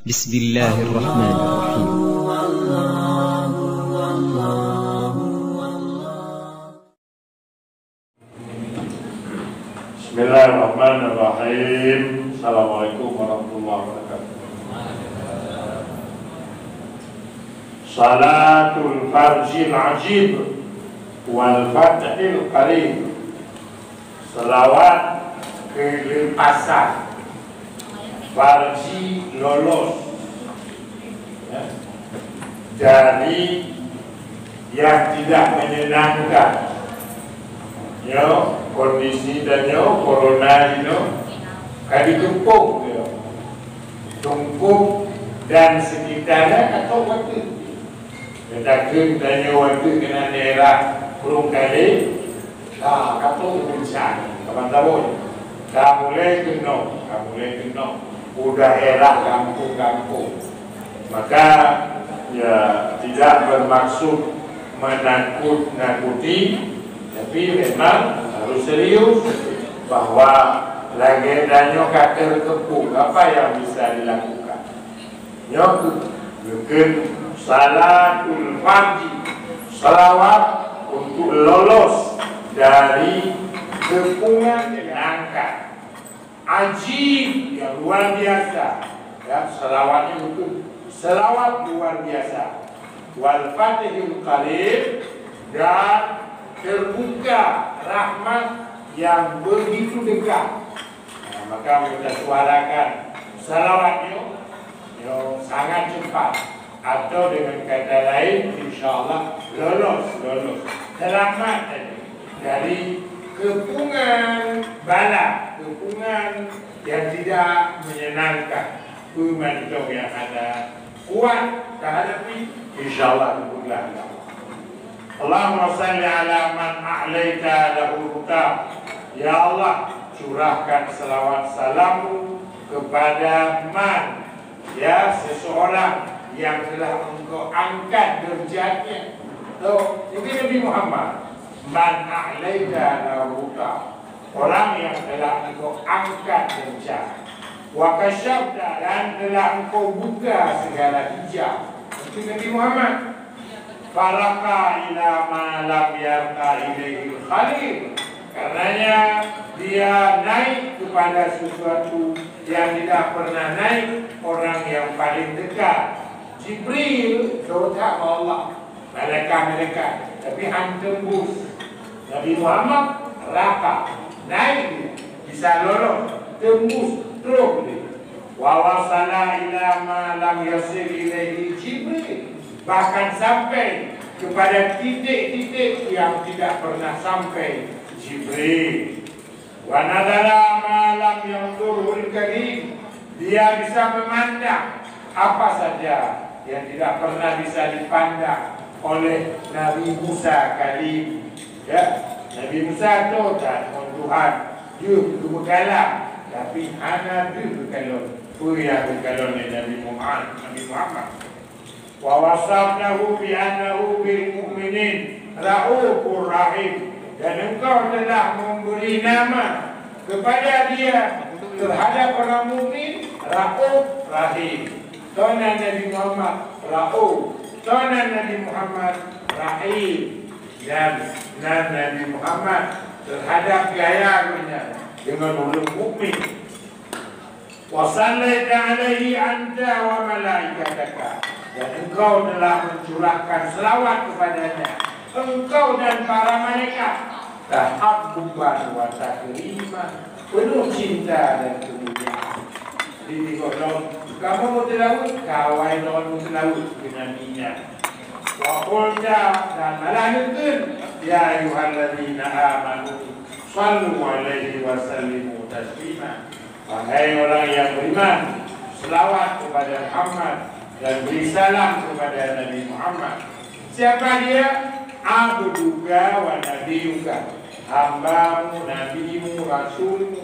Bismillahirrahmanirrahim. Bismillahirrahmanirrahim. Assalamualaikum warahmatullahi wabarakatuh. Salatul farjil ajib wal fathil qarib. Selawat kelepasan, farji lolos ya, dari yang tidak menyenangkan. Yo, kondisi dan yo corona itu kali tumpuk yo, tumpuk dan sekitarnya atau waktu katakan dan yo waktu kena daerah kurung kali, kata bencana, kapan tahu, kamu kena, udah era kampung-kampung, maka ya tidak bermaksud menakut-nakuti. Tapi memang harus serius bahwa legendanya kata kepung apa yang bisa dilakukan. Nyok mungkin salatul farji, salawat untuk lolos dari kepungan menyenangkan, ajib yang luar biasa. Ya, salawatnya betul, salawat luar biasa. Wal fatihul qarib dan terbuka rahmat yang begitu dekat. Maka kita suarakan salawatnya sangat cepat, atau dengan kata lain insyaallah lolos selamat dari kepungan bala, kepungan yang tidak menyenangkan. Kumanto yang ada kuat terhadapi insyaallah kepungan. Allahumma salli ala man a'laita lahu hutam. Ya Allah, curahkan selawat salammu kepada man, ya, seseorang yang telah engkau angkat derajatnya. Ini Nabi Muhammad. Man a'laita lahu hutam, orang yang telah engkau angkat derajat. Wa kasyafta, dan telah engkau buka segala hijab. Itu Nabi Muhammad. Faraka ila ma lam yarqa ilaihi khalil, karenanya dia naik kepada sesuatu yang tidak pernah naik orang yang paling dekat. Jibril doa Allah, malaikat, tapi tembus. Nabi Muhammad raka, naik, bisa lolos, tembus terus. Wa wasala ila ma lam yasir ilaihi Jibril, bahkan sampai kepada titik-titik yang tidak pernah sampai Jibril. Wa nadara ma lam yanzurul karim, dia bisa memandang apa saja yang tidak pernah bisa dipandang oleh Nabi Musa kalim. Ya, Nabi Musa itu tak Tuhan, dia berkalam, tapi hanya dia berkalam. Kuya berkalam Nabi Muhammad. Wa wasafnahu bi annahu bil mu'minin raufur rahim, dan engkau telah memberi nama kepada dia terhadap orang mukmin rauf rahim. Tuhan Nabi Muhammad rauf, Tuhan Nabi Muhammad rahim, dan Nabi Muhammad terhadap gayanya dengan orang mukmin. Wa sallaita alaihi anta wa malaikataka, dan engkau telah mencurahkan selawat kepadanya, engkau dan para malaikat. Tahabbuban wa takriman, penuh cinta dan kemuliaan. Jadi kalau kamu mau tilawat, kawai lawan tilawat dengan minyak. Wa qulta, dan malaikatun, ya ayyuhalladzina amanu sallu alaihi wa sallimu taslima. Wahai orang yang beriman, selawat kepada Muhammad dan beri salam kepada Nabi Muhammad. Siapa dia? Abduka wa nabiyuka, hambamu, nabimu, rasulmu,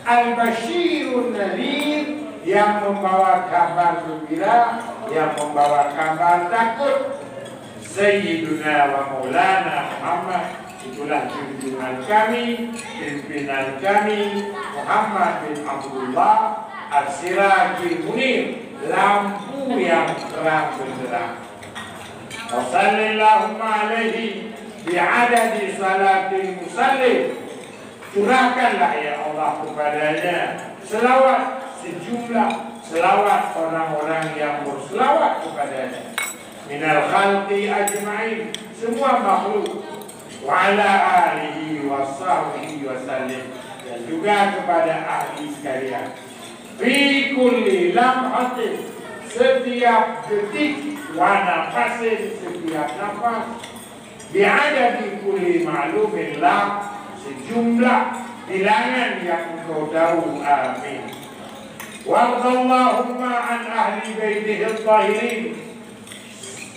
al-basyirun nadhir, yang membawa kabar gembira, yang membawa kabar takut. Sayyiduna wa maulana Muhammad, itulah pimpinan kami Muhammad bin Abdullah As-Sirajil Munir, lampu yang terang benderang. Wa sallallahu alaihi bi'adadi salatil musallin. Curahkanlah ya Allah kepadanya selawat sejumlah selawat orang-orang yang berselawat kepadanya. Minal khalqi ajma'in, semua makhluk. Wa ala alihi wa sahbihi wa sallim, dan juga kepada ahli sekalian. Fi kulli lamhatin, setiap detik, wa nafasin, setiap nafas, bi'adadi kulli ma'lumin lah, sejumlah bilangan yang engkau tahu. Amin. Wardallahumma an ahli baitihi al-tahirin.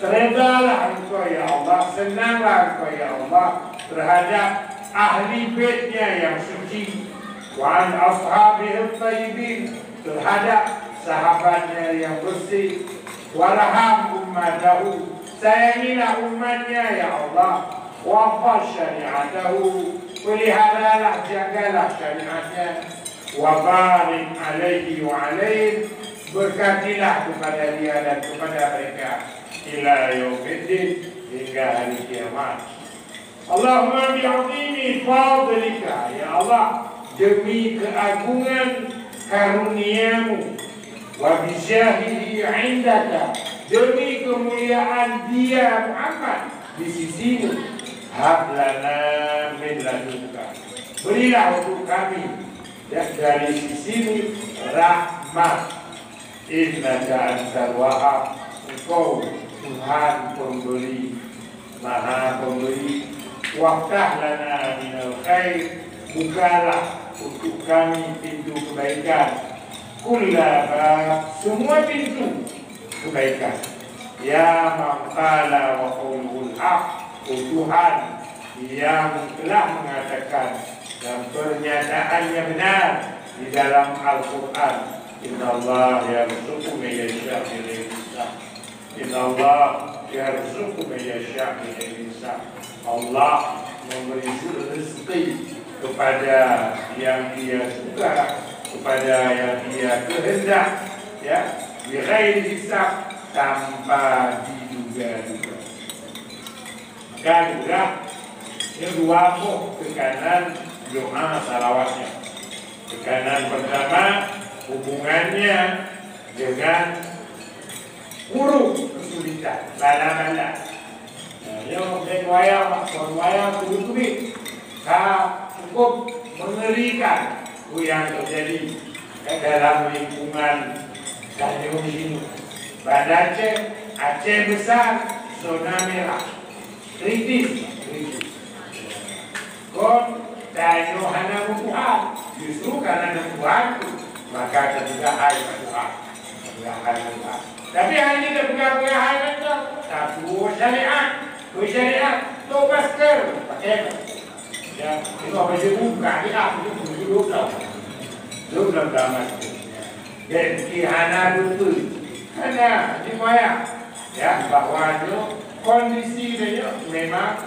Redalah engkau ya Allah, senanglah engkau ya Allah terhadap ahli baitnya yang suci. Wa an ashabihi al-tayyibin, terhadap sahabatnya yang bersih. Warham ummatahu, sayangilah umatnya ya Allah. Wafaz syariatahu, peliharalah, jagalah syariatnya. Wa barik alaihi wa alaih, berkatilah kepada dia dan kepada mereka ila yaumiddin, hingga hari kiamat. Allahumma bi'azimi fadlika, ya Allah, demi keagungan karuniamu, wa bisyahihi indaka, demi kemuliaan dia Muhammad di sisimu. Hablana min ladunka, berilah untuk kami dari sisimu rahmat. Innaka antal wahhab, engkau Tuhan pemberi, maha pemberi. Waftah lana minal khair, bukalah untuk kami pintu kebaikan. Kullaba, semua pintu kebaikan. Ya man qala wa qawluhul haq, Tuhan yang telah mengatakan dan pernyataannya benar di dalam Al-Quran. Inna Allah yarzuqu man yasha'u bighairi hisab. Inna Allah yarzuqu man yasha'u bighairi hisab. Allah memberi rezeki kepada yang Dia suka, kepada yang Dia kehendak, ya, bighairi hisab, tanpa diduga-duga. Dan juga kedua ke kanan doa salawatnya. Tekanan pertama hubungannya dengan huruf kesulitan, bala-bala. Yang wayang kulit cukup mengerikan yang terjadi dalam lingkungan Tanjung ini. Banda Aceh besar, zona merah. Kritis. Kon Tanyo hana Tuhan, justru karena Tuhan maka terbuka hai Tuhan. Tapi hal ini terbuka hai itu satu syariat, tu masker pakai. Ya, itu apa sih buka dia itu dulu masker. Dan hana betul. Hana di mana? Ya, bahwa itu kondisi dia memang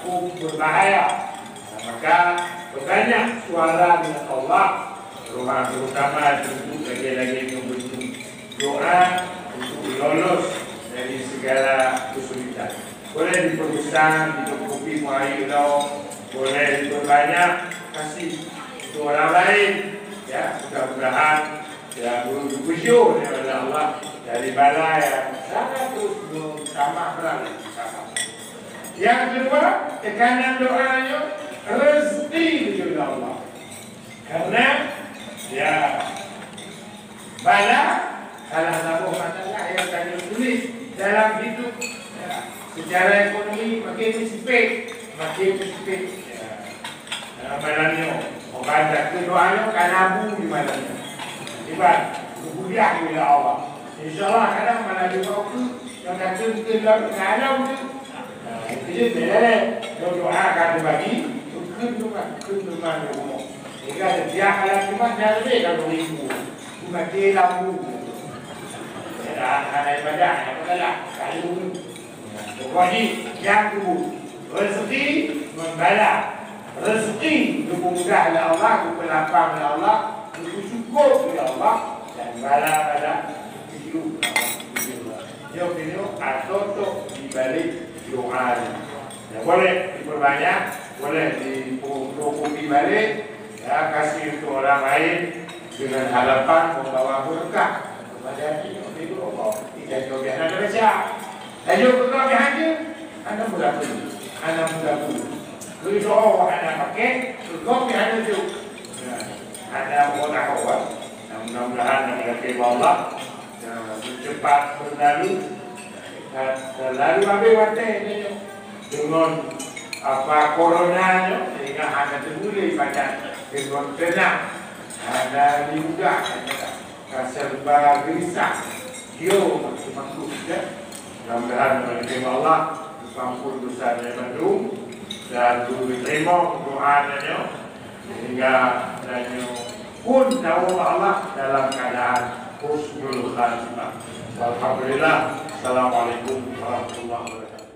cukup berbahaya. Maka berbanyak suara dengan Allah, terutama untuk lagi-lagi membentuk doa untuk lolos dari segala kesulitan. Boleh diperbesar, ditutupi muayyidau, boleh diperbanyak, kasih untuk orang lain. Ya, mudah-mudahan ya bersyukur kepada Allah dari bala yang sangat terus bertambah berat. Yang kedua, tekanan doanya rezeki dari Allah. Karena ya bala salah satu masalah yang kami tulis dalam hidup ya, secara ekonomi makin sempit. Ya. Malamnya membaca doanya kanabu di malamnya. Ibarat kuliah kepada Allah. InsyaAllah kadang malam juga yang kata dalam kalam tu. Jadi boleh doa akan bagi kuntuman rumah. Jika dia kalau cuma dari kalau ribu, cuma dia lampu. Ada ibadah, apa kalau pokoknya yang tu rezeki membala, rezeki dimudah oleh Allah, berlapang oleh Allah, bersyukur oleh Allah, dan bala pada video atau di balik doa. Ya, boleh diperbanyak, boleh dicukupi balik, ya, kasih untuk orang lain dengan harapan membawa berkah kepada itu Allah. Tidak jauh anda baca. Lanjut berkah haji, anda mudah pun, anda mudah pun. Jadi doa anda pakai, berkah anda tu, anda mudah awal. Mudah-mudahan anda Allah cepat berlalu. Lalu ambil wadah dengan apa coronanya sehingga hanya termulai pada dengan tenang, ada juga serba gelisah, dia masih mampu ya. Mudah-mudahan menerima Allah, ampun dosa dan bandung dan diterima doanya sehingga dan pun tahu Allah dalam keadaan husnul khatimah. Alhamdulillah. Assalamualaikum warahmatullahi wabarakatuh.